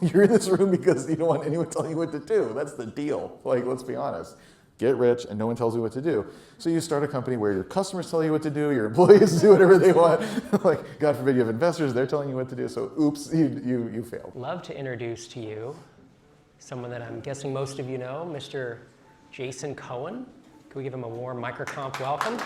You're in this room because you don't want anyone telling you what to do. That's the deal. Like, let's be honest. Get rich and no one tells you what to do. So you start a company where your customers tell you what to do, your employees do whatever they want. Like, God forbid you have investors, they're telling you what to do. So oops, you failed. Love to introduce to you someone that I'm guessing most of you know, Mr. Jason Cohen. Can we give him a warm MicroConf welcome?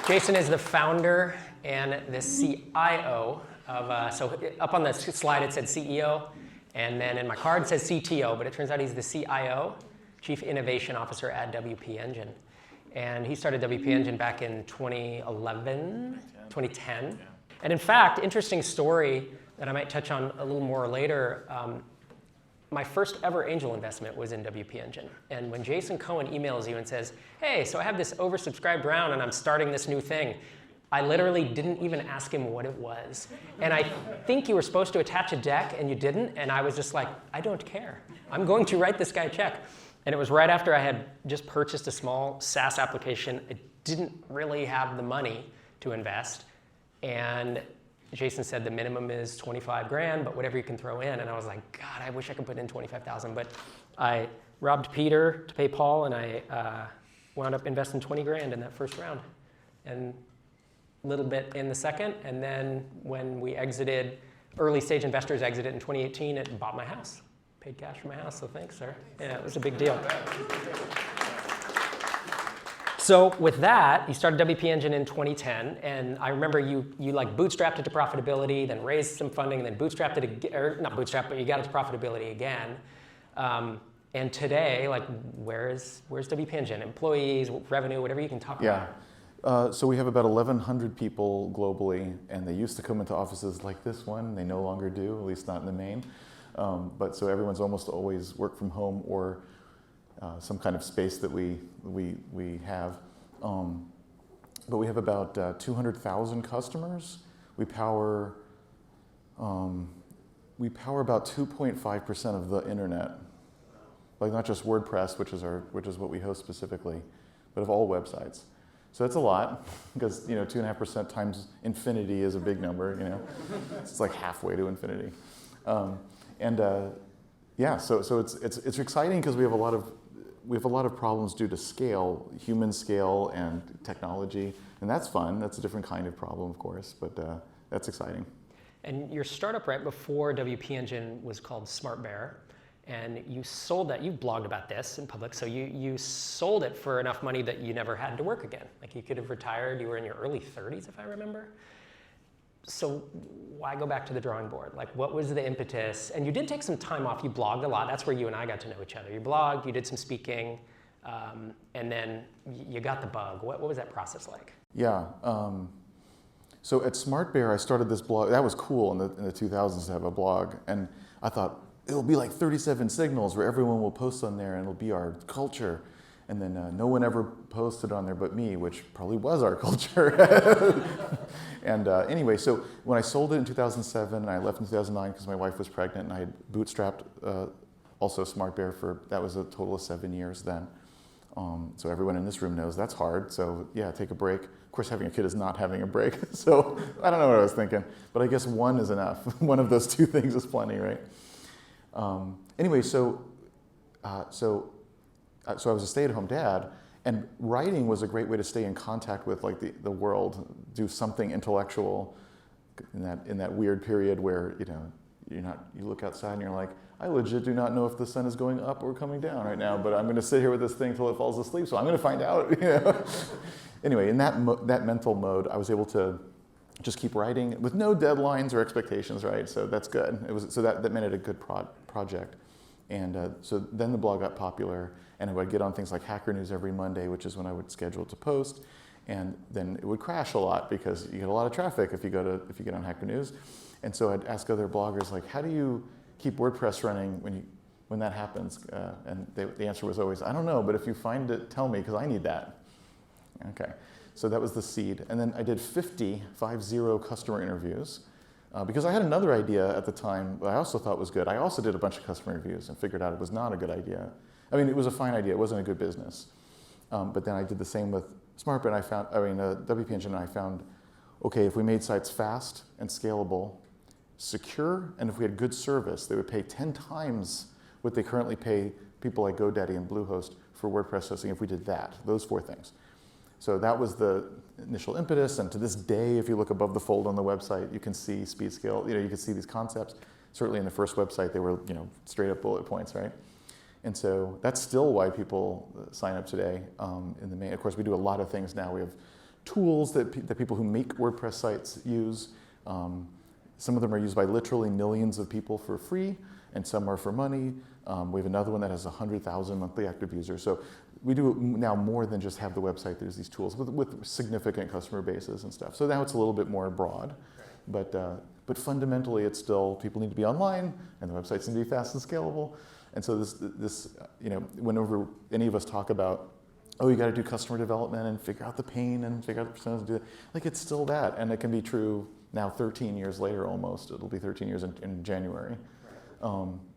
Jason is the founder and the CIO of, so up on the slide it said CEO, and then in my card it says CTO, but it turns out he's the CIO, Chief Innovation Officer at WP Engine. And he started WP Engine back in 2010. Yeah. And in fact, interesting story that I might touch on a little more later, my first ever angel investment was in WP Engine. And when Jason Cohen emails you and says, hey, so I have this oversubscribed round and I'm starting this new thing, I literally didn't even ask him what it was. And I think you were supposed to attach a deck and you didn't, and I was just like, I don't care. I'm going to write this guy a check. And it was right after I had just purchased a small SaaS application. I didn't really have the money to invest. And Jason said the minimum is 25 grand, but whatever you can throw in. And I was like, God, I wish I could put in 25,000. But I robbed Peter to pay Paul, and I wound up investing 20 grand in that first round. And a little bit in the second. And then when we exited, early stage investors exited in 2018, it bought my house. Paid cash for my house, so thanks, sir. Yeah, it was a big deal. So with that, you started WP Engine in 2010, and I remember you like bootstrapped it to profitability, then raised some funding, and then bootstrapped it again, or not bootstrapped, but you got it to profitability again. And today, like, where's WP Engine? Employees, revenue, whatever you can talk about. So we have about 1,100 people globally, and they used to come into offices like this one. They no longer do, at least not in the main. But so everyone's almost always work from home or some kind of space that we have. But we have about 200,000 customers. We power about 2.5% of the internet, like not just WordPress, which is what we host specifically, but of all websites. So that's a lot, because 2.5% times infinity is a big number. It's like halfway to infinity. Yeah, so it's exciting because we have a lot of problems due to scale, human scale and technology, and that's fun. That's a different kind of problem, of course, but that's exciting. And your startup right before WP Engine was called SmartBear, and you sold that. You blogged about this in public, so you sold it for enough money that you never had to work again. Like, you could have retired. You were in your early 30s, if I remember. So why go back to the drawing board? Like, what was the impetus? And you did take some time off. You blogged a lot. That's where you and I got to know each other. You blogged, you did some speaking, and then you got the bug. What was that process like? Yeah. So at SmartBear, I started this blog. That was cool in the 2000s to have a blog. And I thought, it'll be like 37 signals where everyone will post on there and it'll be our culture. And then no one ever posted on there but me, which probably was our culture. And anyway, so when I sold it in 2007, and I left in 2009 because my wife was pregnant, and I had bootstrapped also SmartBear that was a total of 7 years then. So everyone in this room knows that's hard. So yeah, take a break. Of course, having a kid is not having a break. So I don't know what I was thinking, but I guess one is enough. One of those two things is plenty, right? Anyway, so I was a stay-at-home dad, and writing was a great way to stay in contact with like the world, do something intellectual in that weird period where you look outside and you're like, I legit do not know if the sun is going up or coming down right now, but I'm going to sit here with this thing till it falls asleep, so I'm going to find out. Anyway, in that mental mode, I was able to just keep writing with no deadlines or expectations, right? So that's good. That made it a good project. And so then the blog got popular, and I would get on things like Hacker News every Monday, which is when I would schedule to post. And then it would crash a lot because you get a lot of traffic if you get on Hacker News. And so I'd ask other bloggers, like, how do you keep WordPress running when that happens? And the answer was always, I don't know, but if you find it, tell me, because I need that. Okay, so that was the seed. And then I did 50 customer interviews. Because I had another idea at the time that I also thought was good. I also did a bunch of customer reviews and figured out it was not a good idea. I mean, it was a fine idea. It wasn't a good business. But then I did the same with SmartBear, and WP Engine, and I found, okay, if we made sites fast and scalable, secure, and if we had good service, they would pay 10 times what they currently pay people like GoDaddy and Bluehost for WordPress hosting if we did that, those 4 things. So that was the initial impetus, and to this day, if you look above the fold on the website, you can see speed scale, you can see these concepts. Certainly in the first website, they were straight up bullet points, right? And so that's still why people sign up today in the main. Of course, we do a lot of things now. We have tools that people who make WordPress sites use. Some of them are used by literally millions of people for free, and some are for money. We have another one that has 100,000 monthly active users. So we do now more than just have the website. There's these tools with significant customer bases and stuff. So now it's a little bit more broad. But fundamentally, it's still people need to be online, and the websites need to be fast and scalable. And so whenever any of us talk about, oh, you got to do customer development and figure out the pain and figure out the percentage to do it, like it's still that, and it can be true now 13 years later almost. It'll be 13 years in January.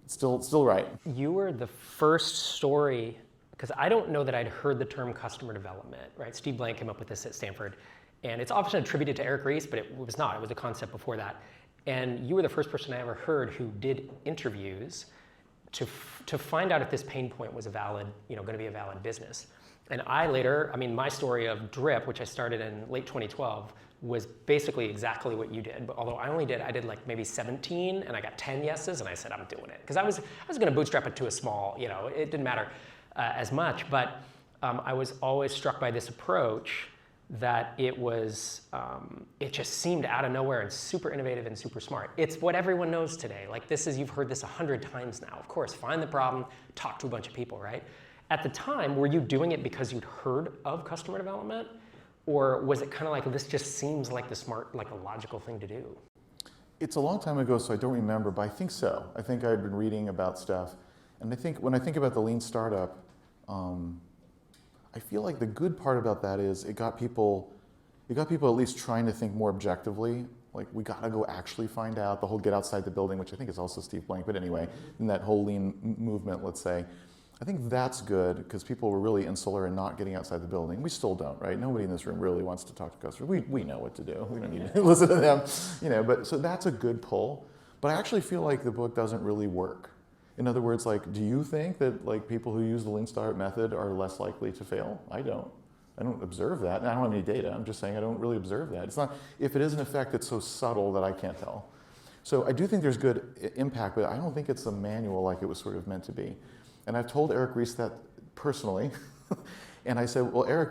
Still right. You were the first story, because I don't know that I'd heard the term customer development, right? Steve Blank came up with this at Stanford, and it's often attributed to Eric Ries, but it was not. It was a concept before that. And you were the first person I ever heard who did interviews to find out if this pain point was going to be a valid business. And my story of Drip, which I started in late 2012, was basically exactly what you did. But although I did like maybe 17, and I got 10 yeses, and I said, I'm doing it. Because I was going to bootstrap it to a small, it didn't matter as much. But I was always struck by this approach that it just seemed out of nowhere and super innovative and super smart. It's what everyone knows today. Like you've heard this 100 times now. Of course, find the problem, talk to a bunch of people, right? At the time, were you doing it because you'd heard of customer development? Or was it kind of like, this just seems like the smart, like a logical thing to do? It's a long time ago, so I don't remember, but I think so. I think I'd been reading about stuff. And I think when I think about the lean startup, I feel like the good part about that is it got people at least trying to think more objectively. Like, we got to go actually find out the whole get outside the building, which I think is also Steve Blank. But anyway, in that whole lean movement, let's say, I think that's good because people were really insular and not getting outside the building. We still don't, right? Nobody in this room really wants to talk to customers. We know what to do. We don't need to listen to them, But so that's a good pull. But I actually feel like the book doesn't really work. In other words, do you think that people who use the lean startup method are less likely to fail? I don't observe that. And I don't have any data. I'm just saying I don't really observe that. It's not, if it is an effect, it's so subtle that I can't tell. So I do think there's good impact, but I don't think it's a manual like it was sort of meant to be. And I've told Eric Ries that personally. And I said, well, Eric,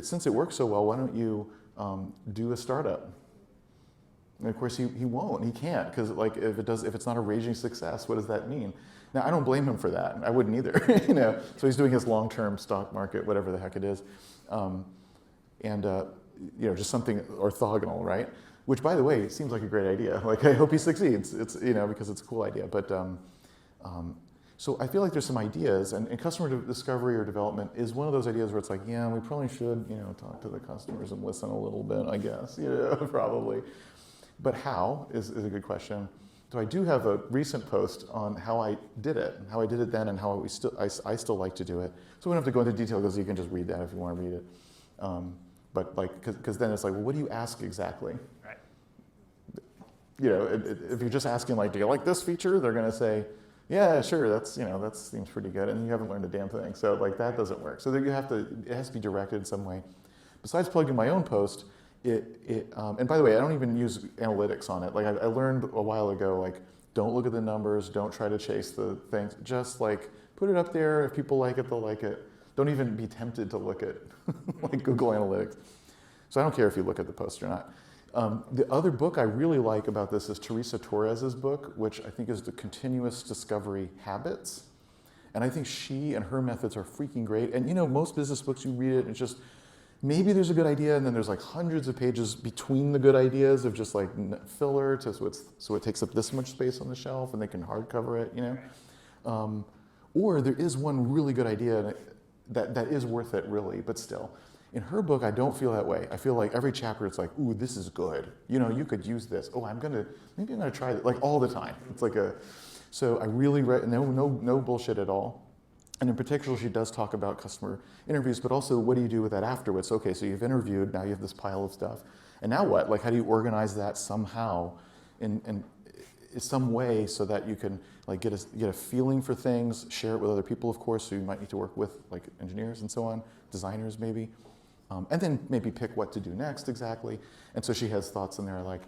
since it works so well, why don't you do a startup? And of course, he won't. He can't, because if it's not a raging success, what does that mean? Now, I don't blame him for that. I wouldn't either. So he's doing his long-term stock market, whatever the heck it is, just something orthogonal, right? Which, by the way, seems like a great idea. I hope he succeeds. It's because it's a cool idea. But so I feel like there's some ideas, and customer discovery or development is one of those ideas where it's like, yeah, we probably should, talk to the customers and listen a little bit, I guess, probably. But how is a good question. So I do have a recent post on how I did it then, and how I still like to do it. So we don't have to go into detail because you can just read that if you want to read it. But because then it's like, well, what do you ask exactly? Right. If you're just asking do you like this feature? They're going to say, yeah, sure, that seems pretty good, and you haven't learned a damn thing. So that doesn't work. So it has to be directed in some way. Besides plugging my own post, and by the way, I don't even use analytics on it. I learned a while ago, don't look at the numbers, don't try to chase the things. Just put it up there. If people like it, they'll like it. Don't even be tempted to look at Google Analytics. So I don't care if you look at the post or not. The other book I really like about this is Teresa Torres's book, which I think is The Continuous Discovery Habits. And I think she and her methods are freaking great. And most business books, you read it and it's just, maybe there's a good idea, and then there's hundreds of pages between the good ideas of just filler so it takes up this much space on the shelf, and they can hardcover it, or there is one really good idea that is worth it, really, but still. In her book, I don't feel that way. I feel like every chapter, it's ooh, this is good. You could use this. Oh, maybe I'm gonna try it, all the time. It's so I really no bullshit at all. And in particular, she does talk about customer interviews, but also what do you do with that afterwards? Okay, so you've interviewed, now you have this pile of stuff. And now what? How do you organize that somehow? And some way so that you can like get a feeling for things, share it with other people, of course, who you might need to work with, like engineers and so on, designers maybe, and then maybe pick what to do next exactly. And so she has thoughts in there like,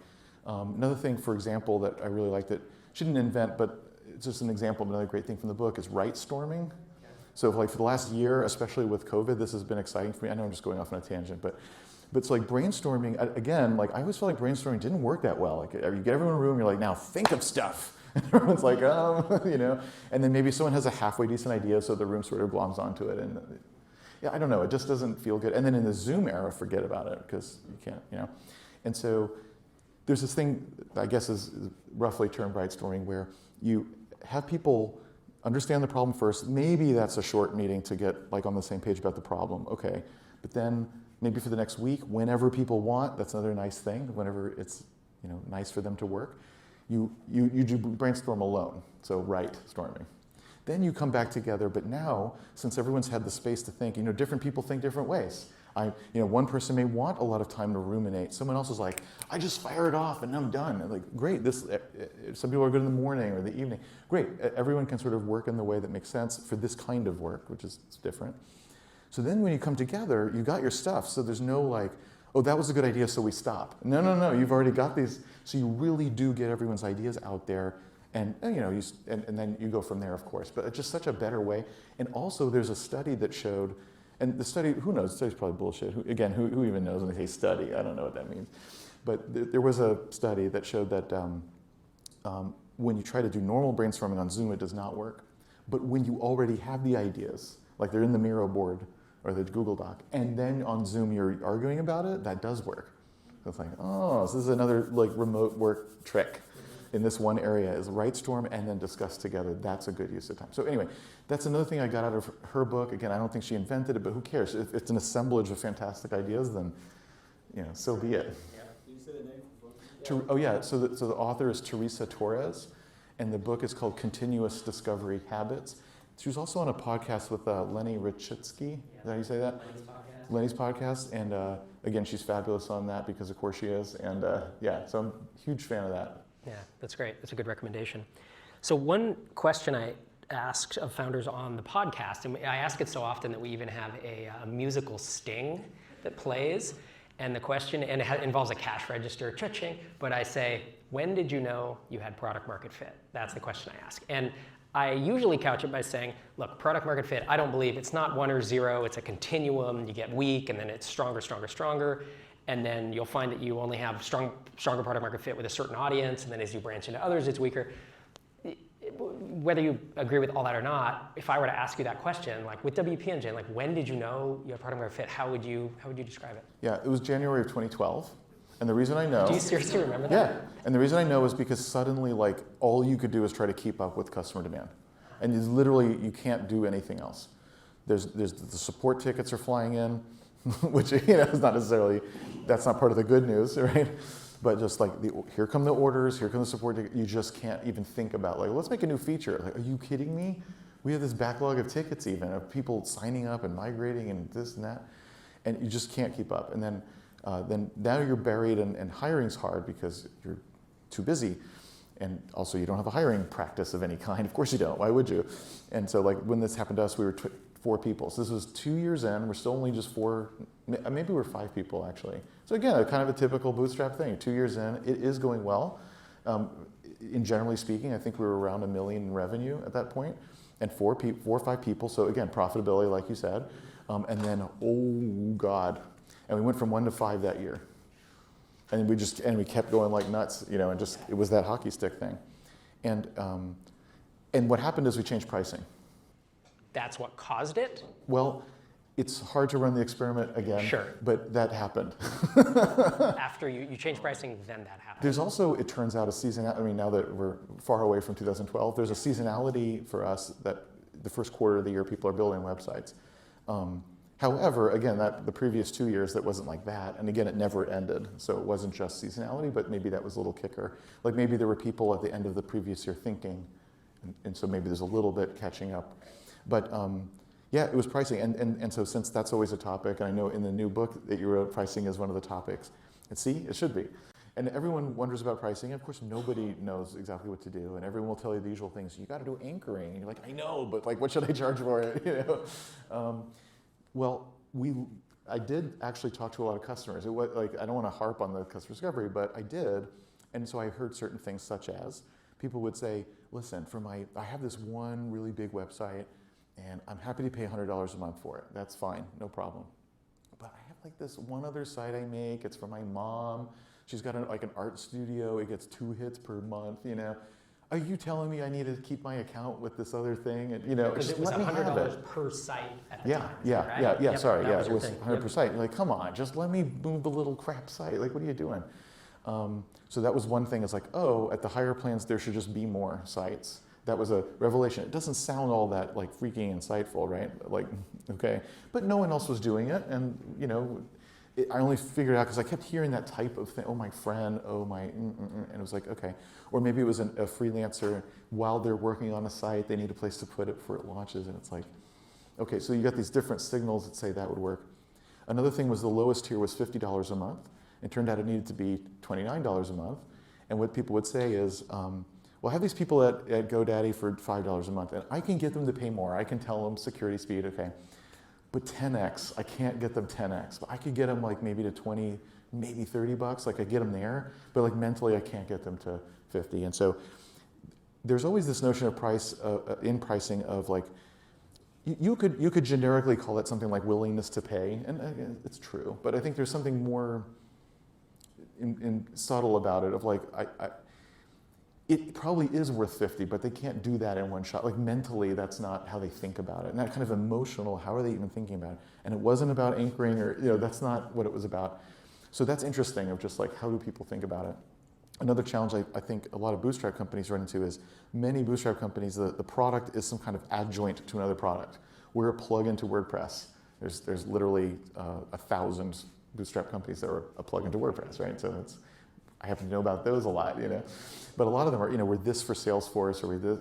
another thing, for example, that I really liked that she didn't invent, but it's just an example of another great thing from the book is right storming. So like for the last year, especially with COVID, this has been exciting for me. I know I'm just going off on a tangent, but it's like brainstorming, again, like I always felt like brainstorming didn't work that well. Like you get everyone in a room, you're like, now think of stuff. And everyone's like, you know, and then maybe someone has a halfway decent idea, so the room sort of gloms onto it. And yeah, I don't know, it just doesn't feel good. And then in the Zoom era, forget about it, because you can't, you know. And so there's this thing, I guess is roughly termed brainstorming, where you have people understand the problem first. Maybe that's a short meeting to get like on the same page about the problem, okay. But then maybe for the next week, whenever people want, that's another nice thing, whenever it's, you know, nice for them to work, you do brainstorm alone, so right storming. Then you come back together, but now, since everyone's had the space to think, you know, different people think different ways. You know, one person may want a lot of time to ruminate. Someone else is like, I just fire it off and I'm done. And like, great, some people are good in the morning or the evening. Great, everyone can sort of work in the way that makes sense for this kind of work, which is different. So then when you come together, you got your stuff, so there's no like, oh, that was a good idea, so we stop. No, you've already got these, so you really do get everyone's ideas out there, and you know, and then you go from there, of course. But it's just such a better way. And also, there's a study that showed, and the study, who knows, the study's probably bullshit. Who even knows when they say study? I don't know what that means. But there was a study that showed that when you try to do normal brainstorming on Zoom, it does not work. But when you already have the ideas, like they're in the Miro board or the Google Doc, and then on Zoom you're arguing about it, that does work. So it's like, oh, so this is another like remote work trick in this one area, is right storm and then discuss together. That's a good use of time. So anyway, that's another thing I got out of her book. Again, I don't think she invented it, but who cares? If it's an assemblage of fantastic ideas, then, you know, so be it. Yeah. Can you say the name of the book? Oh yeah, so the author is Teresa Torres, and the book is called Continuous Discovery Habits. She was also on a podcast with Lenny Richitsky. Is that how you say that? Lenny's podcast. And again, she's fabulous on that because of course she is. And yeah, so I'm a huge fan of that. Yeah, that's great. That's a good recommendation. So one question I asked of founders on the podcast, and I ask it so often that we even have a musical sting that plays. And the question, and it involves a cash register, cha-ching, but I say, when did you know you had product market fit? That's the question I ask. And I usually couch it by saying, look, product market fit, I don't believe it's not 1 or 0, it's a continuum. You get weak and then it's stronger, stronger, stronger. And then you'll find that you only have stronger product market fit with a certain audience. And then as you branch into others, it's weaker. Whether you agree with all that or not, if I were to ask you that question, like with WP Engine, like when did you know you had product market fit? How would you describe it? Yeah, it was January of 2012. And the reason I know... Do you seriously remember that? Yeah, and the reason I know is because suddenly, like, all you could do is try to keep up with customer demand. And it's literally, you can't do anything else. There's the support tickets are flying in, which, you know, is not necessarily, that's not part of the good news, right? But just like, here come the orders, here come the support tickets, you just can't even think about, like, let's make a new feature. Like, are you kidding me? We have this backlog of tickets even, of people signing up and migrating and this and that, and you just can't keep up. And then now you're buried, and hiring's hard because you're too busy. And also you don't have a hiring practice of any kind. Of course you don't, why would you? And so like when this happened to us, we were 4 people. So this was 2 years in, we're still only just 4, maybe we're 5 people actually. So again, kind of a typical bootstrap thing. 2 years in, it is going well. In generally speaking, I think we were around $1 million in revenue at that point, and 4 or 5 people. So again, profitability, like you said. And then, oh God. And we went from 1 to 5 that year. And we kept going like nuts, you know, and just, it was that hockey stick thing. And what happened is we changed pricing. That's what caused it? Well, it's hard to run the experiment again, sure, but that happened. After you changed pricing, then that happened. There's also, it turns out, a seasonality. I mean, now that we're far away from 2012, there's a seasonality for us that the first quarter of the year people are building websites. However, again, the previous 2 years, that wasn't like that. And again, it never ended. So it wasn't just seasonality, but maybe that was a little kicker. Like maybe there were people at the end of the previous year thinking, and so maybe there's a little bit catching up. But yeah, it was pricing. And so since that's always a topic, and I know in the new book that you wrote, pricing is one of the topics. And see, it should be. And everyone wonders about pricing. Of course, nobody knows exactly what to do, and everyone will tell you the usual things. You got to do anchoring, and you're like, I know, but like, what should I charge for it? Well, I did actually talk to a lot of customers. It was like, I don't want to harp on the customer discovery, but I did, and so I heard certain things such as people would say, listen, I have this one really big website, and I'm happy to pay $100 a month for it. That's fine, no problem. But I have like this one other site I make. It's for my mom. She's got like an art studio. It gets 2 hits per month. Are you telling me I need to keep my account with this other thing? And because it was $100 per site at the time. Yeah. Yep, Sorry, that yeah, was it your was thing. 100 per site. You're like, come on, just let me move the little crap site. Like, what are you doing? So that was one thing. It's like, oh, at the higher plans, there should just be more sites. That was a revelation. It doesn't sound all that like freaking insightful, right? Like, okay, but no one else was doing it, and I only figured out because I kept hearing that type of thing. Oh, my friend. Oh, my. And it was like, okay. Or maybe it was a freelancer while they're working on a site, they need a place to put it before it launches, and it's like, okay. So you got these different signals that say that would work. Another thing was the lowest tier was $50 a month. It turned out it needed to be $29 a month. And what people would say is, well, I have these people at GoDaddy for $5 a month, and I can get them to pay more. I can tell them security speed, okay. But 10x, I can't get them 10x. But I could get them like maybe to 20, maybe $30. Like I get them there, but like mentally I can't get them to 50. And so there's always this notion of price in pricing of like, you could generically call it something like willingness to pay, and it's true. But I think there's something more subtle about it of like, it probably is worth 50, but they can't do that in one shot. Like mentally, that's not how they think about it. And that kind of emotional, how are they even thinking about it? And it wasn't about anchoring or, that's not what it was about. So that's interesting of just like, how do people think about it? Another challenge I think a lot of Bootstrap companies run into is many Bootstrap companies, the product is some kind of adjoint to another product. We're a plug-in to WordPress. There's literally 1,000 Bootstrap companies that are a plug-in to WordPress, right? So I happen to know about those a lot, But a lot of them are, we're this for Salesforce, or we're this,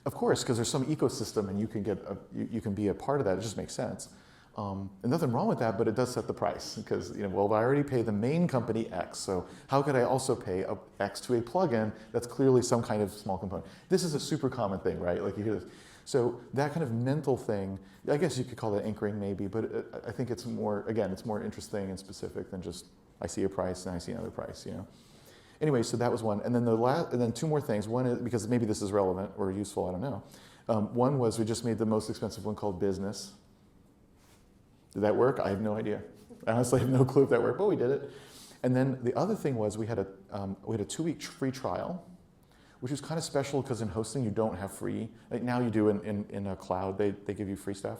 of course, because there's some ecosystem and you can be a part of that. It just makes sense. And nothing wrong with that, but it does set the price because, well, I already pay the main company X, so how could I also pay X to a plugin that's clearly some kind of small component? This is a super common thing, right? Like you hear this. So that kind of mental thing, I guess you could call that anchoring maybe, but I think it's more, again, it's more interesting and specific than just I see a price and I see another price, Anyway, so that was one. And then and then 2 more things. One is, because maybe this is relevant or useful, I don't know. One was we just made the most expensive one called Business. Did that work? I have no idea. I honestly have no clue if that worked, but we did it. And then the other thing was we had a 2-week free trial, which was kind of special because in hosting you don't have free. Like now you do in a cloud, they give you free stuff.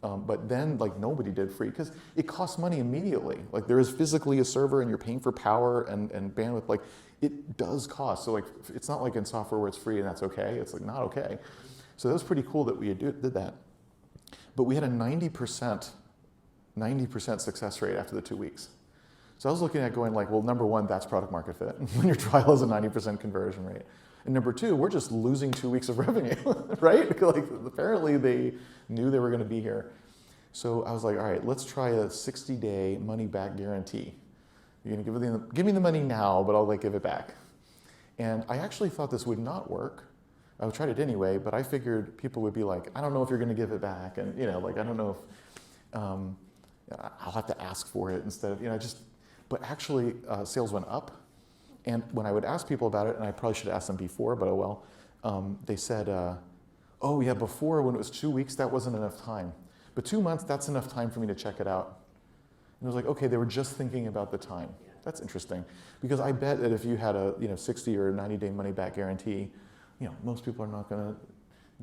But then like nobody did free because it costs money immediately. Like there is physically a server and you're paying for power and bandwidth. Like it does cost. So like it's not like in software where it's free and that's okay. It's like not okay. So that was pretty cool that we did that. But we had a 90% success rate after the 2 weeks. So I was looking at going like, well, number one, that's product market fit. When your trial has a 90% conversion rate. And number 2, we're just losing 2 weeks of revenue, right? Like apparently they knew they were going to be here. So I was like, all right, let's try a 60-day money-back guarantee. You're going to give me the money now, but I'll like give it back. And I actually thought this would not work. I tried it anyway, but I figured people would be like, I don't know if you're going to give it back, and like I don't know if I'll have to ask for it instead of But actually, sales went up. And when I would ask people about it, and I probably should have asked them before, but oh well, they said, oh yeah, before when it was 2 weeks, that wasn't enough time. But 2 months, that's enough time for me to check it out. And I was like, okay, they were just thinking about the time. That's interesting. Because I bet that if you had a 60 or 90-day money-back guarantee, most people are not going to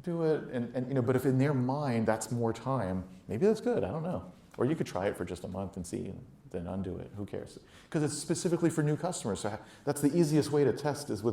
do it. And but if in their mind that's more time, maybe that's good, I don't know. Or you could try it for just a month and see, and then undo it. Who cares? Because it's specifically for new customers. So that's the easiest way to test is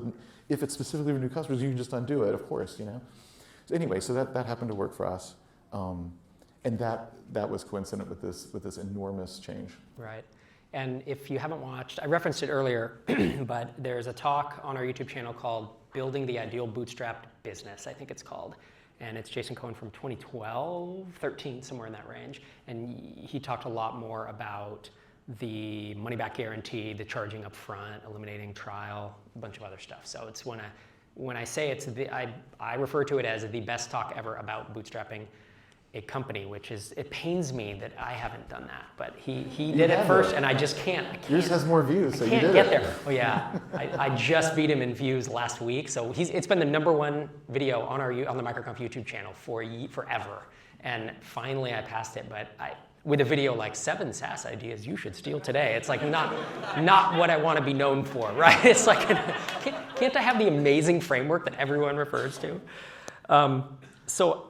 if it's specifically for new customers, you can just undo it, of course, So anyway, so that happened to work for us. And that was coincident with this enormous change. Right. And if you haven't watched, I referenced it earlier, but there's a talk on our YouTube channel called Building the Ideal Bootstrapped Business, I think it's called. And it's Jason Cohen from 2012, 13, somewhere in that range. And he talked a lot more about the money-back guarantee, the charging up front, eliminating trial, a bunch of other stuff. So it's when I say it's I refer to it as the best talk ever about bootstrapping a company, which is, it pains me that I haven't done that, but he did it first, and I just can't. Yours has more views, so you did can't get there. Oh yeah, I just beat him in views last week, so it's been the #1 video on the MicroConf YouTube channel for forever, and finally I passed it, but with a video like 7 SaaS ideas you should steal today, it's like not what I want to be known for, right? It's like, can't I have the amazing framework that everyone refers to? So,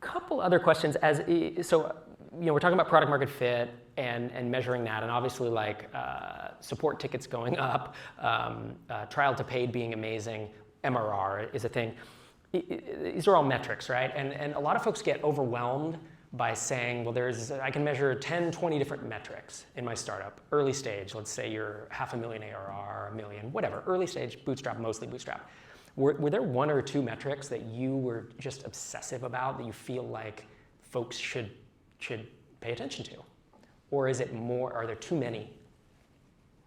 couple other questions. We're talking about product market fit and measuring that, and obviously like support tickets going up, trial to paid being amazing, MRR is a thing. These are all metrics, right? And a lot of folks get overwhelmed by saying, well, I can measure 10, 20 different metrics in my startup. Early stage, let's say you're $500,000 ARR, $1 million, whatever. Early stage, bootstrap, mostly bootstrap. Were there 1 or 2 metrics that you were just obsessive about that you feel like folks should pay attention to? Or is it more, are there too many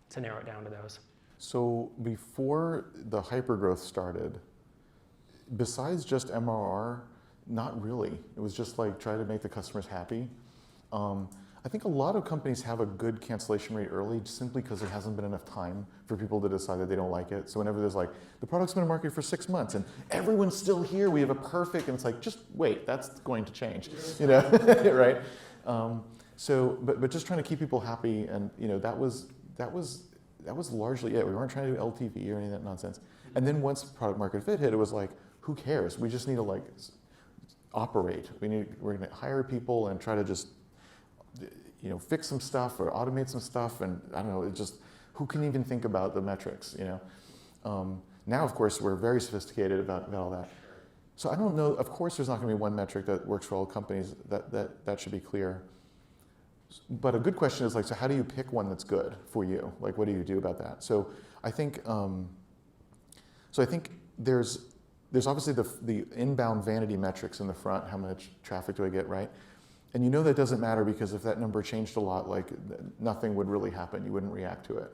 to narrow it down to those? So before the hypergrowth started, besides just MRR, not really. It was just like try to make the customers happy. I think a lot of companies have a good cancellation rate early simply because there hasn't been enough time for people to decide that they don't like it. So whenever there's like, the product's been in market for 6 months and everyone's still here, we have a perfect, and it's like, just wait, that's going to change, right? But just trying to keep people happy, and that was largely it. We weren't trying to do LTV or any of that nonsense. And then once product market fit hit, it was like, who cares? We just need to operate. We're going to hire people and try to just fix some stuff or automate some stuff, and I don't know, it just, who can even think about the metrics, Now, of course, we're very sophisticated about all that. So I don't know, of course there's not going to be one metric that works for all companies, that should be clear. But a good question is so how do you pick one that's good for you? What do you do about that? So I think there's obviously the inbound vanity metrics in the front, how much traffic do I get, right? And that doesn't matter because if that number changed a lot, nothing would really happen. You wouldn't react to it.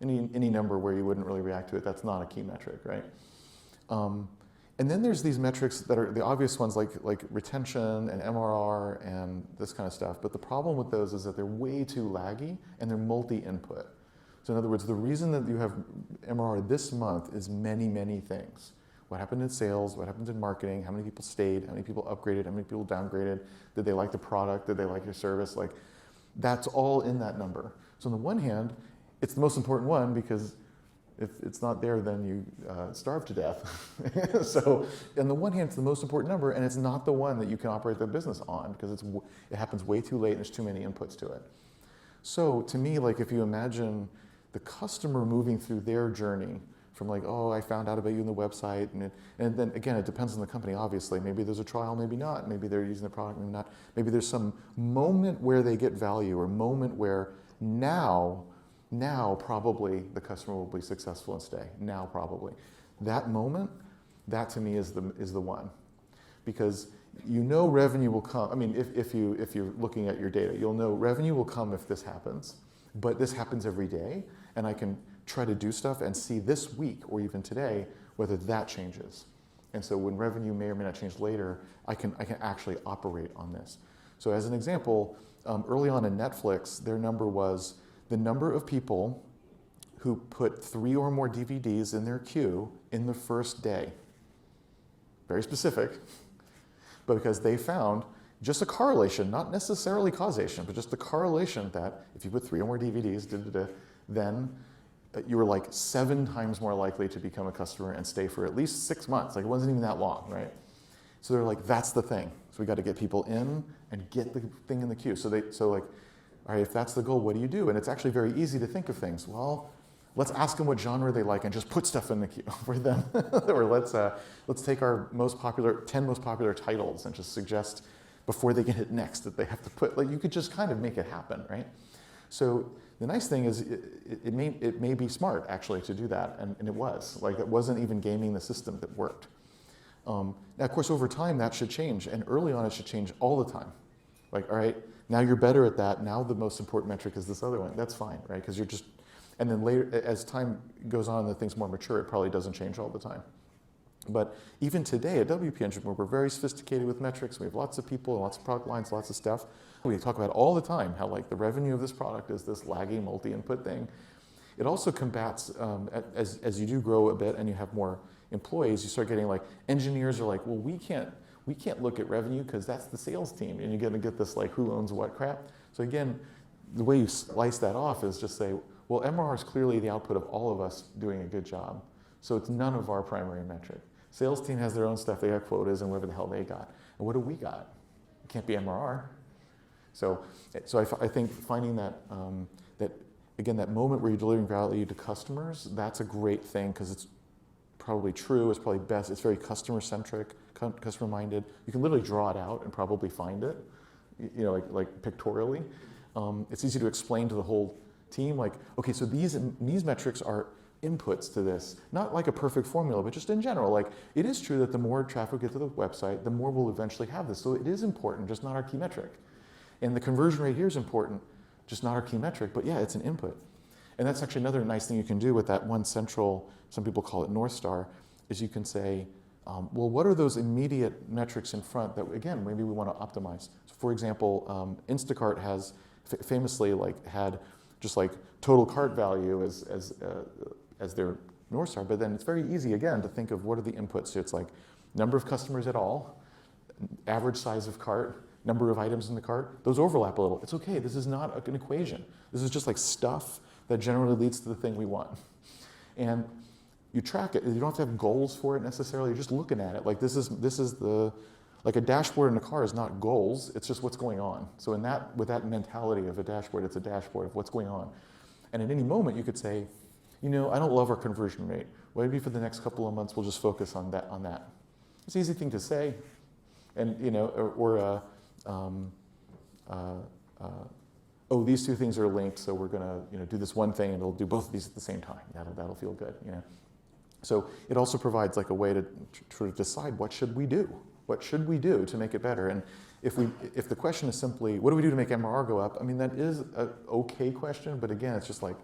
Any number where you wouldn't really react to it, that's not a key metric, right? And then there's these metrics that are the obvious ones like retention and MRR and this kind of stuff. But the problem with those is that they're way too laggy and they're multi-input. So in other words, the reason that you have MRR this month is many, many things. What happened in sales, what happened in marketing, how many people stayed, how many people upgraded, how many people downgraded, did they like the product, did they like your service, that's all in that number. So on the one hand, it's the most important one because if it's not there, then you starve to death. So on the one hand, it's the most important number, and it's not the one that you can operate the business on because it happens way too late and there's too many inputs to it. So to me, if you imagine the customer moving through their journey from oh, I found out about you on the website, and then again, it depends on the company, obviously. Maybe there's a trial, maybe not. Maybe they're using the product, maybe not. Maybe there's some moment where they get value, or moment where now probably the customer will be successful and stay. Now probably. That moment, that to me is the one. Because revenue will come. I mean, if you're looking at your data, you'll know revenue will come if this happens. But this happens every day, and I can try to do stuff and see this week or even today whether that changes. And so when revenue may or may not change later, I can actually operate on this. So as an example, early on in Netflix, their number was the number of people who put 3 or more DVDs in their queue in the first day. Very specific, but because they found just a correlation, not necessarily causation, but just the correlation that if you put 3 or more DVDs, then you were 7 times more likely to become a customer and stay for at least 6 months. It wasn't even that long, right? So they're that's the thing. So we got to get people in and get the thing in the queue. So all right, if that's the goal, what do you do? And it's actually very easy to think of things. Well, let's ask them what genre they like and just put stuff in the queue for them. Or let's take our 10 most popular titles and just suggest before they can hit next that they have to put, you could just kind of make it happen, right? So the nice thing is it may be smart actually to do that, and it was. It wasn't even gaming the system that worked. Now, of course, over time that should change, and early on it should change all the time. Like, all right, now you're better at that. Now the most important metric is this other one. That's fine, right? Because you're just, and then later, as time goes on and the thing's more mature, it probably doesn't change all the time. But even today at WP Engine, where we're very sophisticated with metrics, we have lots of people, lots of product lines, lots of stuff. We talk about all the time how like the revenue of this product is this laggy multi-input thing. It also combats, as you do grow a bit and you have more employees, you start getting like, engineers are like, well, we can't look at revenue because that's the sales team, and you're gonna get this like who owns what crap. So again, the way you slice that off is just say, well, MRR is clearly the output of all of us doing a good job. So it's none of our primary metric. Sales team has their own stuff, they got quotas and whatever the hell they got. And what do we got? It can't be MRR. So I think finding that, again, that moment where you're delivering value to customers, that's a great thing because it's probably true, it's probably best, it's very customer-centric, customer-minded. You can literally draw it out and probably find it, you know, like pictorially. It's easy to explain to the whole team, like, okay, so these metrics are inputs to this. Not like a perfect formula, but just in general. Like, it is true that the more traffic we get to the website, the more we'll eventually have this. So it is important, just not our key metric. And the conversion rate here is important, just not our key metric, but yeah, it's an input. And that's actually another nice thing you can do with that one central, some people call it North Star, is you can say, well, what are those immediate metrics in front that, again, maybe we want to optimize? So for example, Instacart has famously like had just like total cart value as their North Star, but then it's very easy, again, to think of what are the inputs. So it's like number of customers at all, average size of cart, number of items in the cart. Those overlap a little. It's okay, this is not an equation. This is just like stuff that generally leads to the thing we want. And you track it. You don't have to have goals for it necessarily. You're just looking at it. Like this is the, like a dashboard in a car is not goals, it's just what's going on. So with that mentality of a dashboard, it's a dashboard of what's going on. And at any moment you could say, you know, I don't love our conversion rate. Maybe for the next couple of months we'll just focus on that. It's an easy thing to say. And you know, oh, these two things are linked, so we're gonna do this one thing and it'll do both of these at the same time. That'll feel good. You know? So it also provides like a way to sort of decide what should we do? What should we do to make it better? And if the question is simply, what do we do to make MRR go up? I mean, that is an okay question, but again, it's just like,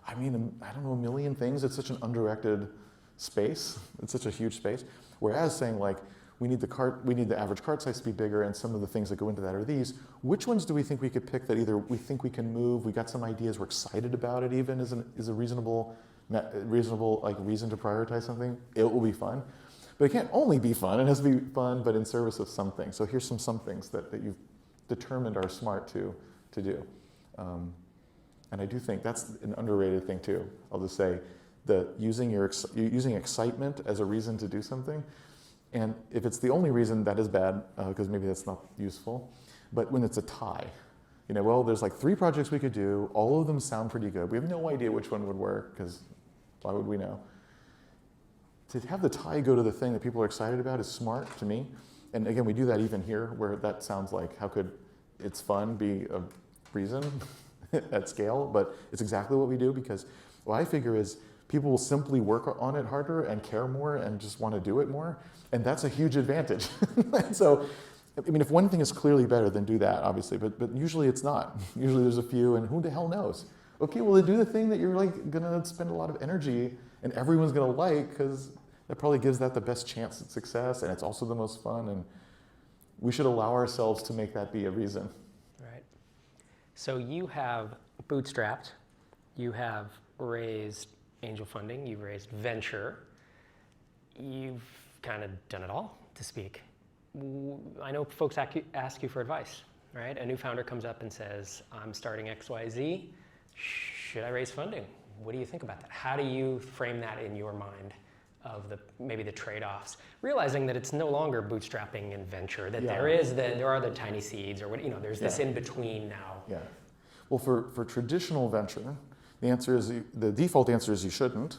I mean, I don't know, a million things. It's such an undirected space. It's such a huge space. Whereas saying like, we need the average cart size to be bigger, and some of the things that go into that are these. Which ones do we think we could pick that either we think we can move, we got some ideas, we're excited about it even, is a reasonable like reason to prioritize something? It will be fun. But it can't only be fun, it has to be fun, but in service of something. So here's some things that you've determined are smart to do. And I do think that's an underrated thing too. I'll just say that using excitement as a reason to do something, and if it's the only reason, that is bad, because maybe that's not useful. But when it's a tie, well, there's like 3 projects we could do, all of them sound pretty good. We have no idea which one would work, because why would we know? To have the tie go to the thing that people are excited about is smart to me. And again, we do that even here, where that sounds like, how could it's fun be a reason at scale? But it's exactly what we do, because what I figure is people will simply work on it harder and care more and just want to do it more. And that's a huge advantage. So, I mean, if one thing is clearly better, then do that, obviously. But usually it's not. Usually there's a few, and who the hell knows? Okay, well, then do the thing that you're like gonna spend a lot of energy and everyone's gonna like, because that probably gives that the best chance at success, and it's also the most fun. And we should allow ourselves to make that be a reason. Right. So you have bootstrapped, you have raised angel funding, you've raised venture, you've kind of done it all, to speak. I know folks ask you for advice, right? A new founder comes up and says, I'm starting XYZ, should I raise funding? What do you think about that? How do you frame that in your mind of maybe the trade-offs, realizing that it's no longer bootstrapping and venture, that there are the tiny seeds, or there's this in between now. Yeah. Well, for traditional venture, the default answer is you shouldn't,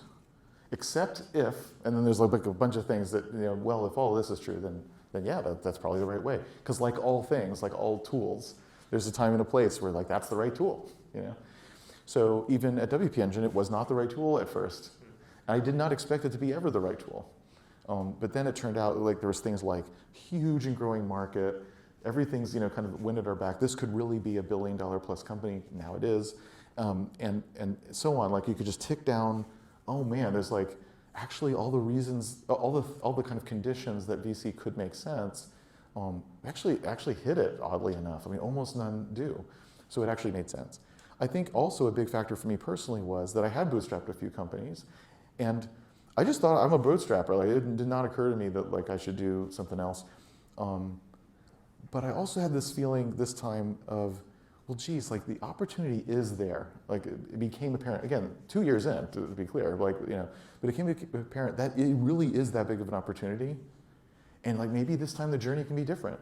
except if, and then there's like a bunch of things that, well, if all of this is true, then yeah, that's probably the right way. Because like all things, like all tools, there's a time and a place where like that's the right tool, So even at WP Engine, it was not the right tool at first. I did not expect it to be ever the right tool. But then it turned out like there was things like huge and growing market, everything's kind of wind at our back. This could really be a $1 billion plus company. Now it is, and so on. Like you could just tick down. Oh man, there's like actually all the reasons, all the kind of conditions that VC could make sense. Actually hit it oddly enough. I mean, almost none do. So it actually made sense. I think also a big factor for me personally was that I had bootstrapped a few companies, and I just thought I'm a bootstrapper. Like it did not occur to me that like I should do something else. But I also had this feeling this time of, well, geez, like the opportunity is there. Like it became apparent, again, 2 years in, to be clear, like, but it became apparent that it really is that big of an opportunity. And like maybe this time the journey can be different.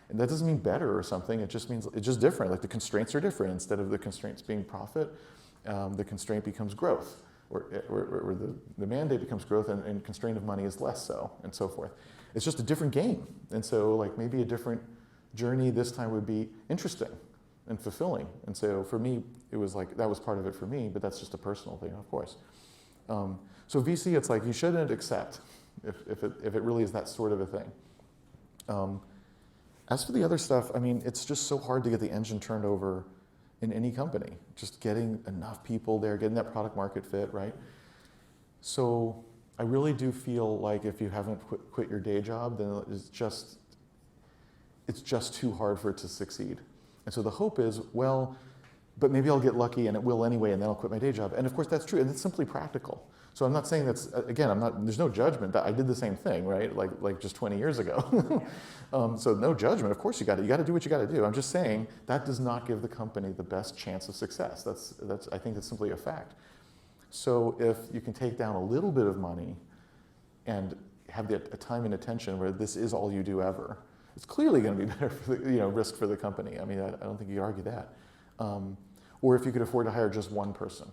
And that doesn't mean better or something, it just means it's just different. Like the constraints are different. Instead of the constraints being profit, the constraint becomes growth. Or the mandate becomes growth and constraint of money is less so, and so forth. It's just a different game. And so like maybe a different journey this time would be interesting and fulfilling. And so for me, it was like, that was part of it for me, but that's just a personal thing, of course. So VC, it's like you shouldn't accept if it really is that sort of a thing. As for the other stuff, I mean, it's just so hard to get the engine turned over in any company. Just getting enough people there, getting that product market fit, right? So I really do feel like if you haven't quit your day job, then it's just too hard for it to succeed. And so the hope is, well, but maybe I'll get lucky and it will anyway, and then I'll quit my day job. And of course that's true, and it's simply practical. So I'm not saying that's, again, there's no judgment. I did the same thing, right? Like just 20 years ago. So no judgment, of course you got to do what you got to do. I'm just saying that does not give the company the best chance of success. I think that's simply a fact. So if you can take down a little bit of money and have the time and attention where this is all you do ever, it's clearly going to be better for the risk for the company. I mean, I don't think you argue that. Or if you could afford to hire just one person.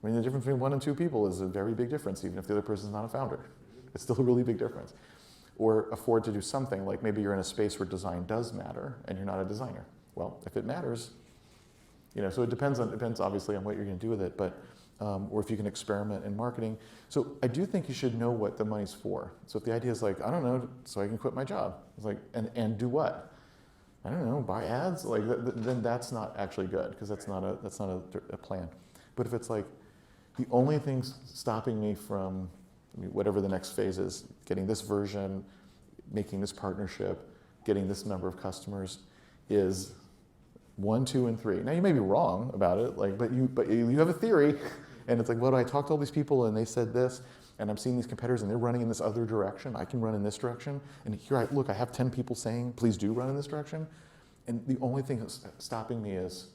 I mean, the difference between 1 and 2 people is a very big difference, even if the other person is not a founder. It's still a really big difference. Or afford to do something, like maybe you're in a space where design does matter and you're not a designer. Well, if it matters, so it depends obviously on what you're going to do with it, but or if you can experiment in marketing. So I do think you should know what the money's for. So if the idea is like, I don't know, so I can quit my job, it's like, and do what? I don't know, buy ads, like then that's not actually good, because that's not a plan. But if it's like, the only thing stopping me from whatever the next phase is, getting this version, making this partnership, getting this number of customers, is 1, 2, and 3. Now you may be wrong about it, but you have a theory, and it's like, well, I talked to all these people and they said this, and I'm seeing these competitors and they're running in this other direction. I can run in this direction, and here I have 10 people saying, please do run in this direction, and the only thing that's stopping me is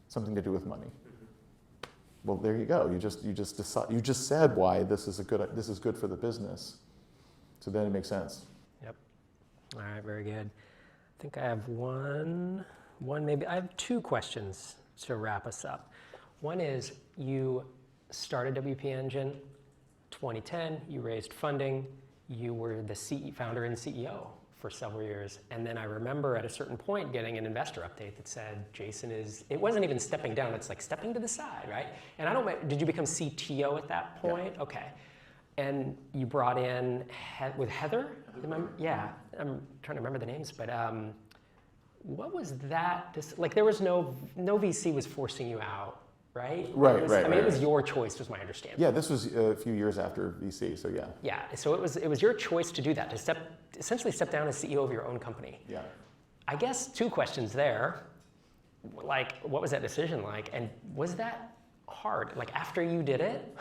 something to do with money. Well, there you go. You just said why this is good for the business. So then it makes sense. Yep. All right, very good. I think I have one maybe. I have 2 questions to wrap us up. One is, you started WP Engine 2010, you raised funding, you were the founder and CEO for several years. And then I remember at a certain point getting an investor update that said, Jason it wasn't even stepping down, it's like stepping to the side, right? And did you become CTO at that point? Yeah. Okay. And you brought in, with Heather? Yeah, I'm trying to remember the names, but what was that? There was no VC was forcing you out, right? Right. It was your choice, was my understanding. Yeah, this was a few years after VC, so yeah. Yeah, so it was your choice to do that, to essentially step down as CEO of your own company. Yeah. I guess 2 questions there. Like, what was that decision like? And was that hard? Like, after you did it,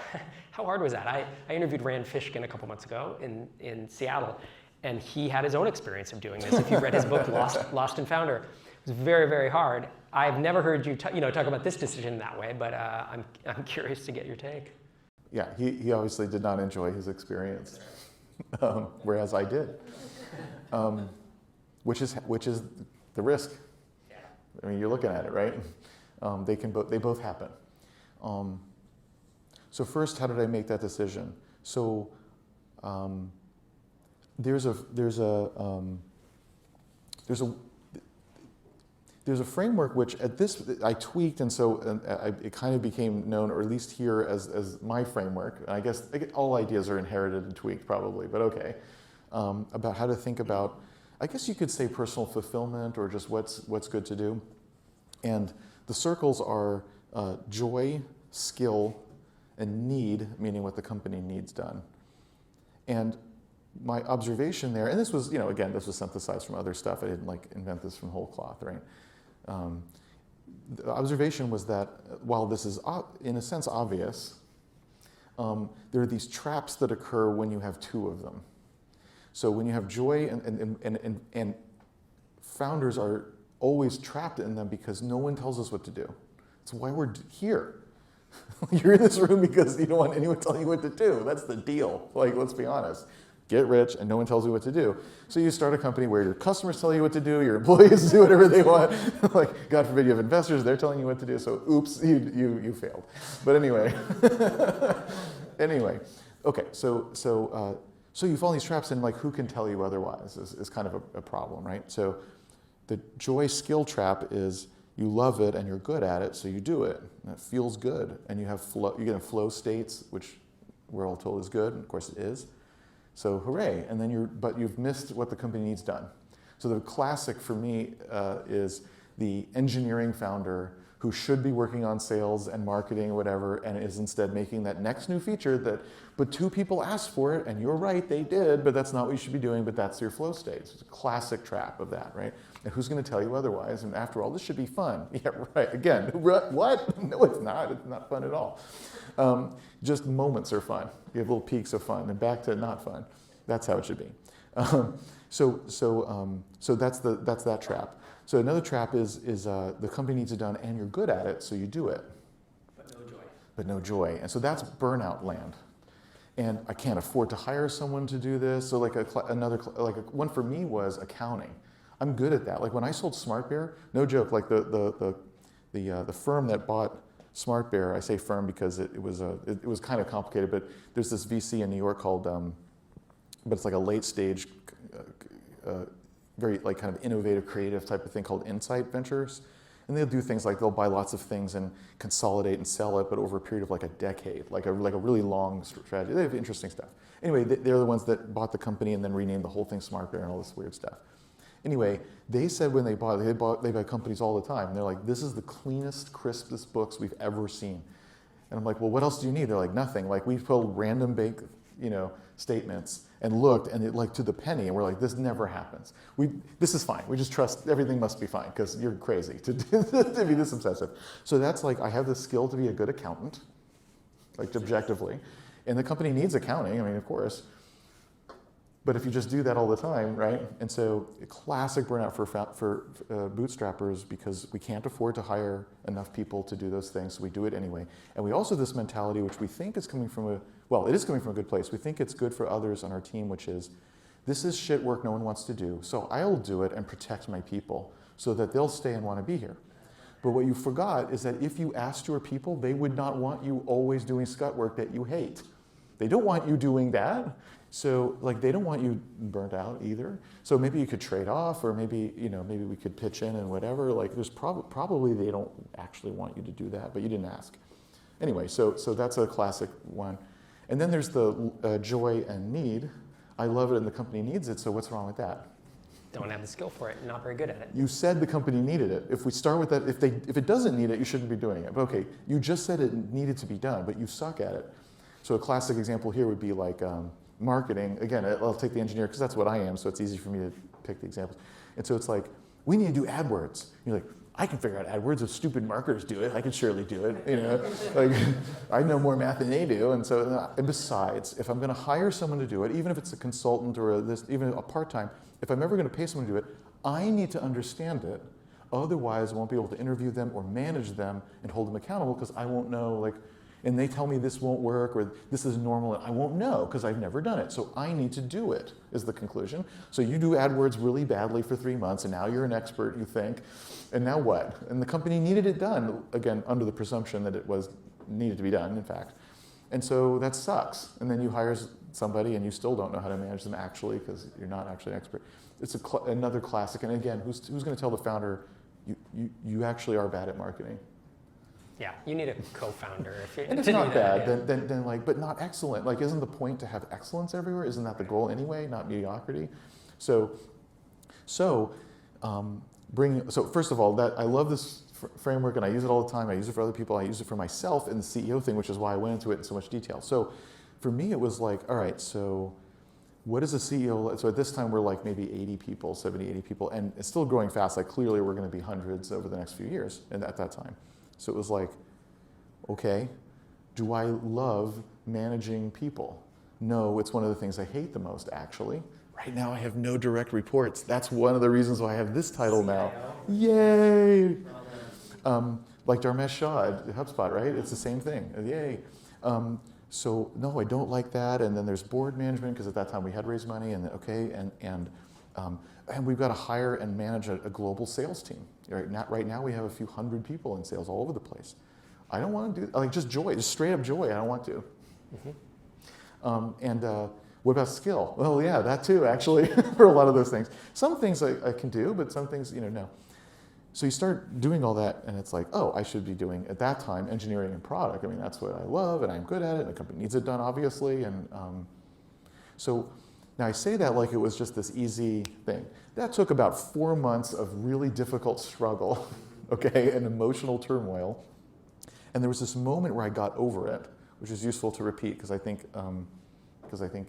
how hard was that? I interviewed Rand Fishkin a couple months ago in Seattle, and he had his own experience of doing this. If you read his book, Lost and Founder, it was very, very hard. I've never heard you talk about this decision that way, but I'm curious to get your take. Yeah, he obviously did not enjoy his experience, whereas I did, which is the risk. Yeah. I mean, you're looking at it, right? They both happen. So first, how did I make that decision? So there's a framework which I tweaked, and so it kind of became known, or at least here, as my framework. And I guess all ideas are inherited and tweaked probably, but okay. About how to think about I guess you could say personal fulfillment or just what's good to do. And the circles are joy, skill, and need, meaning what the company needs done. And my observation there, and this was, again, this was synthesized from other stuff. I didn't like invent this from whole cloth, right? The observation was that while this is in a sense obvious, there are these traps that occur when you have two of them. So when you have joy, and founders are always trapped in them because no one tells us what to do. It's why we're here. You're in this room because you don't want anyone telling you what to do. That's the deal. Like, let's be honest. Get rich and no one tells you what to do. So you start a company where your customers tell you what to do, your employees do whatever they want. Like, God forbid you have investors, they're telling you what to do. So oops, you failed. But anyway, okay, so you fall in these traps, and like, who can tell you otherwise is kind of a problem, right? So the joy skill trap is you love it and you're good at it, so you do it. And it feels good, and you get in flow states, which we're all told is good, and of course it is. So hooray, and then but you've missed what the company needs done. So the classic for me is the engineering founder who should be working on sales and marketing or whatever, and is instead making that next new feature but two people asked for it, and you're right, they did, but that's not what you should be doing, but that's your flow state. It's a classic trap of that, right? And who's gonna tell you otherwise? And after all, this should be fun. Yeah, right, again, what? No, it's not fun at all. Just moments are fun. You have little peaks of fun, and back to not fun. That's how it should be. So that's that trap. So another trap is the company needs it done, and you're good at it, so you do it. But no joy. And so that's burnout land. And I can't afford to hire someone to do this. So like one for me was accounting. I'm good at that. Like when I sold SmartBear, no joke. Like the firm that bought SmartBear, I say firm because it was kind of complicated. But there's this VC in New York called, but it's like a late stage, very like kind of innovative, creative type of thing called Insight Ventures. And they'll do things like they'll buy lots of things and consolidate and sell it, but over a period of like a decade, like a really long strategy. They have interesting stuff. Anyway, they're the ones that bought the company and then renamed the whole thing SmartBear and all this weird stuff. Anyway, they said when they buy companies all the time, and they're like, this is the cleanest, crispest books we've ever seen. And I'm like, well, what else do you need? They're like, nothing. Like we pulled random bank, statements and looked, and it like to the penny, and we're like, this never happens. This is fine. We just trust everything must be fine because you're crazy to be this obsessive. So that's like, I have the skill to be a good accountant, like objectively, and the company needs accounting. I mean, of course. But if you just do that all the time, right? And so classic burnout for bootstrappers because we can't afford to hire enough people to do those things, so we do it anyway. And we also have this mentality, which we think is coming from it is coming from a good place. We think it's good for others on our team, which is, this is shit work no one wants to do, so I'll do it and protect my people so that they'll stay and want to be here. But what you forgot is that if you asked your people, they would not want you always doing scut work that you hate. They don't want you doing that. So like they don't want you burnt out either. So maybe you could trade off, or maybe maybe we could pitch in and whatever. Like there's probably they don't actually want you to do that, but you didn't ask. Anyway, so that's a classic one. And then there's the joy and need. I love it and the company needs it, so what's wrong with that? Don't have the skill for it, not very good at it. You said the company needed it. If we start with that, if it doesn't need it, you shouldn't be doing it. But okay, you just said it needed to be done, but you suck at it. So a classic example here would be like marketing. Again, I'll take the engineer because that's what I am, so it's easy for me to pick the examples. And so it's like, we need to do AdWords. You're like, I can figure out AdWords if stupid marketers do it. I can surely do it. Like I know more math than they do. And so, and besides, if I'm going to hire someone to do it, even if it's a consultant or even a part-time, if I'm ever going to pay someone to do it, I need to understand it. Otherwise, I won't be able to interview them or manage them and hold them accountable because I won't know, like, and they tell me this won't work or this is normal, and I won't know because I've never done it. So I need to do it, is the conclusion. So you do AdWords really badly for 3 months, and now you're an expert, you think, and now what? And the company needed it done, again, under the presumption that it was needed to be done, in fact. And so that sucks. And then you hire somebody and you still don't know how to manage them actually because you're not actually an expert. It's another classic. And again, who's going to tell the founder, you actually are bad at marketing? Yeah, you need a co-founder. And it's not bad, then like, but not excellent. Like, isn't the point to have excellence everywhere? Isn't that the goal anyway, not mediocrity? So So, so first of all, that I love this framework and I use it all the time. I use it for other people. I use it for myself in the CEO thing, which is why I went into it in so much detail. So for me, it was like, all right, so what is a CEO? So at this time, we're like maybe 80 people, 70, 80 people, and it's still growing fast. Like clearly we're going to be hundreds over the next few years and at that time. So it was like, okay, do I love managing people? No, it's one of the things I hate the most, actually. Right now I have no direct reports. That's one of the reasons why I have this title now. Yay! Like Dharmesh Shah at HubSpot, right? It's the same thing. Yay! So no, I don't like that. And then there's board management because at that time we had raised money, and okay, and we've got to hire and manage a global sales team. Right now we have a few hundred people in sales all over the place. I don't want to do like just joy, just straight up joy. I don't want to. What about skill? Well, yeah, that too, actually, for a lot of those things. Some things I can do, but some things, no. So you start doing all that, and it's like, oh, I should be doing, at that time, engineering and product. I mean, that's what I love, and I'm good at it, and the company needs it done, obviously. And so now I say that like it was just this easy thing. That took about 4 months of really difficult struggle, okay, and emotional turmoil. And there was this moment where I got over it, which is useful to repeat because I think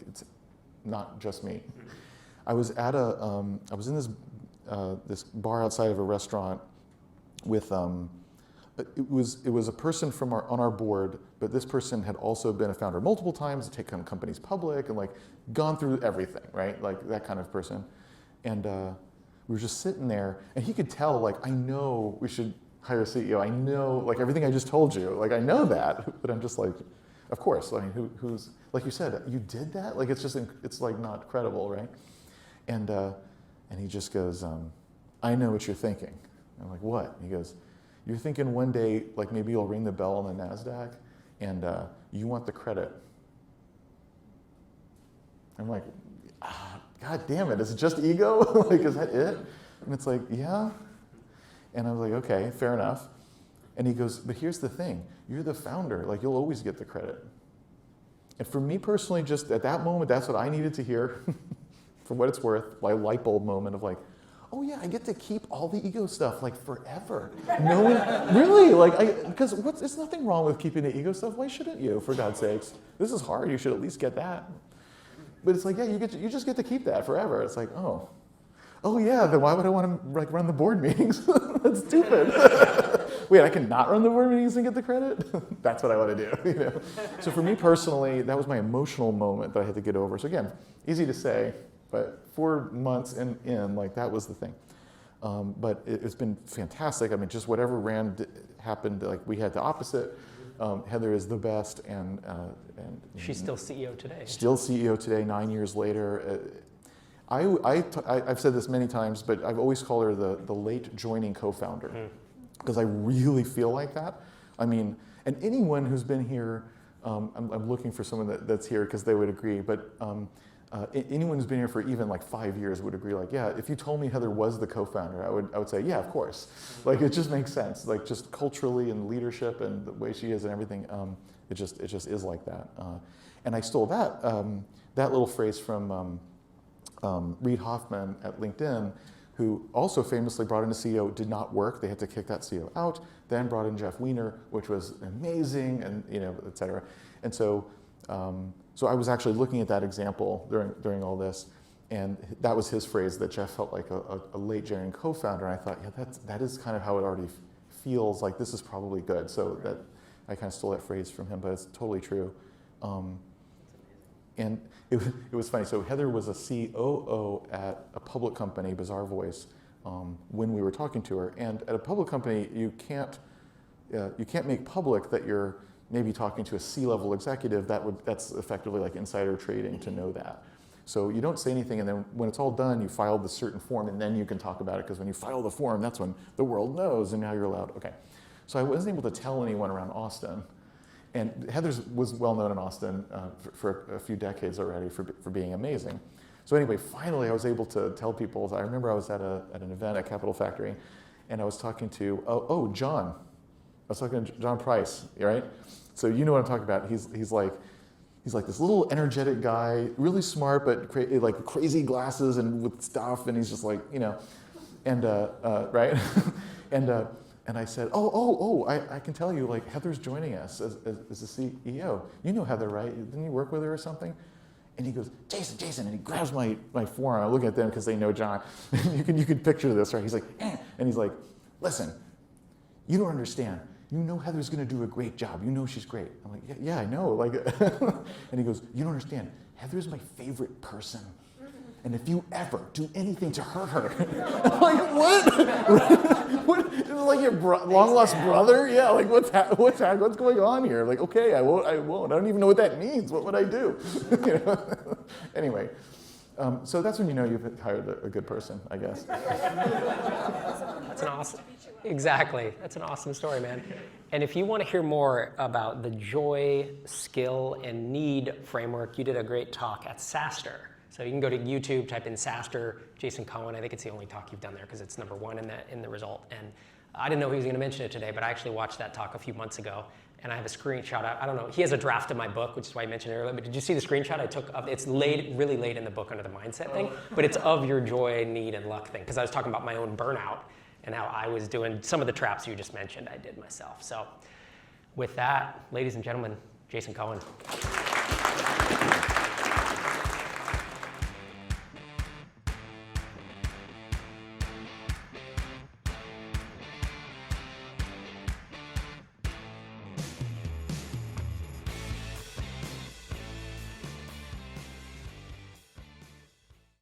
it's not just me. I was at I was in this bar outside of a restaurant with it was a person from on our board, but this person had also been a founder multiple times, taken companies public, and like gone through everything, right? Like that kind of person. And we were just sitting there, and he could tell, like, I know we should hire a CEO. I know, like, everything I just told you, like, I know that, but I'm just like, of course. I mean, who's, like you said, you did that? Like, it's like not credible, right? And he just goes, I know what you're thinking. I'm like, what? And he goes, you're thinking one day, like, maybe you'll ring the bell on the NASDAQ, and you want the credit. I'm like, God damn it, is it just ego? Like, is that it? And it's like, yeah. And I was like, okay, fair enough. And he goes, but here's the thing. You're the founder. Like, you'll always get the credit. And for me personally, just at that moment, that's what I needed to hear. For what it's worth, my light bulb moment of like, oh yeah, I get to keep all the ego stuff like forever. No one, really, like, because there's nothing wrong with keeping the ego stuff. Why shouldn't you, for God's sakes? This is hard. You should at least get that. But it's like, yeah, you just get to keep that forever. It's like, oh yeah, then why would I want to like run the board meetings? That's stupid. Wait, I can not run the board meetings and get the credit? That's what I want to do. So for me personally, that was my emotional moment that I had to get over. So again, easy to say, but 4 months in, like that was the thing. But it's been fantastic. I mean, just whatever happened, like we had the opposite. Heather is the best, and she's still CEO today. Still CEO today, 9 years later. I've said this many times, but I've always called her the late joining co-founder, because I really feel like that. I mean, and anyone who's been here, I'm looking for someone that's here because they would agree, but anyone who's been here for even like 5 years would agree, like, yeah, if you told me Heather was the co-founder, I would say, yeah, of course. Like, it just makes sense. Like, just culturally and leadership and the way she is and everything, it just is like that. And I stole that little phrase from Reid Hoffman at LinkedIn, who also famously brought in a CEO, did not work. They had to kick that CEO out, then brought in Jeff Weiner, which was amazing, and et cetera. And so I was actually looking at that example during all this, and that was his phrase, that Jeff felt like a late Jaren co-founder. And I thought, yeah, that is kind of how it already feels, like this is probably good. So that I kind of stole that phrase from him, but it's totally true. And it was funny. So Heather was a COO at a public company, Bizarre Voice, when we were talking to her. And at a public company, you can't make public that you're maybe talking to a C-level executive. That's effectively like insider trading to know that. So you don't say anything, and then when it's all done, you file the certain form, and then you can talk about it, because when you file the form, that's when the world knows, and now you're allowed. Okay. So I wasn't able to tell anyone around Austin. And Heather was well known in Austin for a few decades already for being amazing. So anyway, finally I was able to tell people. I remember I was at an event at Capital Factory, and I was talking to John. I was talking to John Price, right? So you know what I'm talking about. He's like He's like this little energetic guy, really smart, but like crazy glasses and with stuff. And he's just like, and right. And I said, I can tell you, like, Heather's joining us as the CEO. You know Heather, right? Didn't you work with her or something? And he goes, Jason, and he grabs my forearm. I'm looking at them because they know John. you can picture this, right? He's like, and he's like, listen, you don't understand. You know Heather's going to do a great job. You know she's great. I'm like, yeah, I know. Like, and he goes, you don't understand. Heather's my favorite person. And if you ever do anything to hurt her, I'm like, what? What? Is it like your long lost brother? Yeah, like what's going on here? Like, okay, I won't. I don't even know what that means. What would I do? Anyway, so that's when you know you've hired a good person, I guess. That's an awesome. Exactly. That's an awesome story, man. And if you want to hear more about the joy, skill, and need framework, you did a great talk at SaaStr. So you can go to YouTube, type in SaaStr, Jason Cohen. I think it's the only talk you've done there because it's number one in the result. And I didn't know he was going to mention it today, but I actually watched that talk a few months ago. And I have a screenshot. I don't know. He has a draft of my book, which is why I mentioned it earlier. But did you see the screenshot I took of? It's really late in the book under the mindset thing. But it's of your joy, need, and luck thing. Because I was talking about my own burnout and how I was doing some of the traps you just mentioned I did myself. So with that, ladies and gentlemen, Jason Cohen.